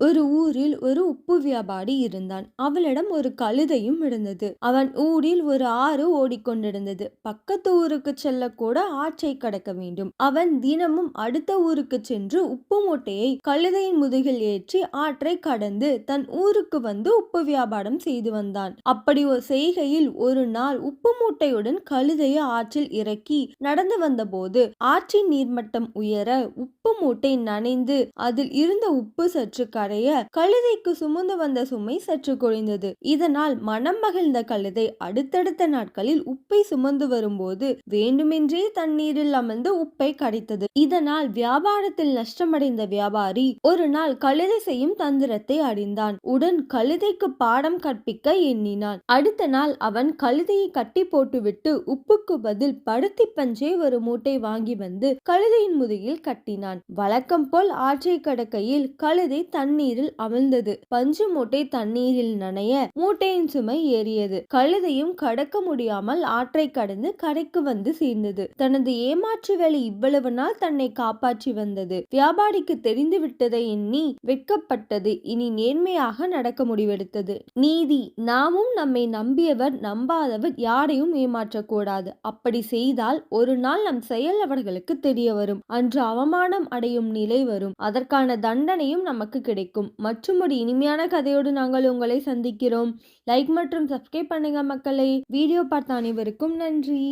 ஒரு ஊரில் ஒரு உப்பு வியாபாரி இருந்தான். அவளிடம் ஒரு கழுதையும் இருந்தது. அவன் ஊரில் ஒரு ஆறு ஓடிக்கொண்டிருந்தது. பக்கத்து ஊருக்கு செல்லக்கூட ஆற்றை கடக்க வேண்டும். அவன் தினமும் அடுத்த ஊருக்கு சென்று உப்பு மூட்டையை கழுதையின் முதுகில் ஏற்றி ஆற்றை கடந்து தன் ஊருக்கு வந்து உப்பு வியாபாரம் செய்து வந்தான். அப்படி ஒரு செய்கையில் ஒரு நாள் உப்பு மூட்டையுடன் கழுதையை ஆற்றில் இறக்கி நடந்து வந்தபோது ஆற்றின் நீர்மட்டம் உயர உப்பு மூட்டை நனைந்து அதில் இருந்த உப்பு சற்று கரைய கழுதைக்கு சுமந்து வந்த சுமை சற்று குறைந்தது. இதனால் மனம் மகிழ்ந்த கழுதை அடுத்தடுத்த நாட்களில் உப்பை சுமந்து வரும்போது வேண்டுமென்றே தண்ணீரில் அமர்ந்து உப்பை கரைத்தது. இதனால் வியாபாரத்தில் நஷ்டமடைந்த வியாபாரி ஒரு நாள் கழுதை செய்யும் தந்திரத்தை அறிந்தான். உடன் கழுதைக்கு பாடம் கற்பிக்க எண்ணினான். அடுத்த நாள் அவன் கழுதையை கட்டி போட்டுவிட்டு உப்புக்கு பதில் பருத்தி பஞ்சை ஒரு மூட்டை வாங்கி வந்து கழுதையின் முதுகில் கட்டினான். வழக்கம் போல் ஆற்றை கடக்கையில் கழுதை தண்ணீரில் அமிழ்ந்தது. பஞ்சு மூட்டை தண்ணீரில் நனைய மூட்டையின் சுமை ஏறியது. கழுதையும் கடக்க முடியாமல் ஆற்றை கடந்து கரைக்கு வந்து சேர்ந்தது. தனது ஏமாற்று வேலை இவ்வளவு நாள் தன்னை காப்பாற்றி வந்தது. வியாபாரிக்கு தெரிந்து விட்டதை எண்ணி வெட்கப்பட்டது. இனி நேர்மையாக நடக்க முடிவெடுத்தது. நீதி: நாமும் நம்மை நம்பியவர் நம்பாதவர் யாரையும் ஏமாற்றக்கூடாது. அப்படி செய்தால் ஒரு நாள் நம் செயல் அவர்களுக்கு தெரிய வரும். அன்று அவமானம் அடையும் நிலை வரும். அதற்கான தண்டனையும் நமக்கு கிடைக்கும். மற்றும் ஒரு இனிமையான கதையோடு நாங்கள் உங்களை சந்திக்கிறோம். லைக் மற்றும் சப்ஸ்கிரைப் பண்ணுங்க மக்களே. வீடியோ பார்த்த அனைவருக்கும் நன்றி.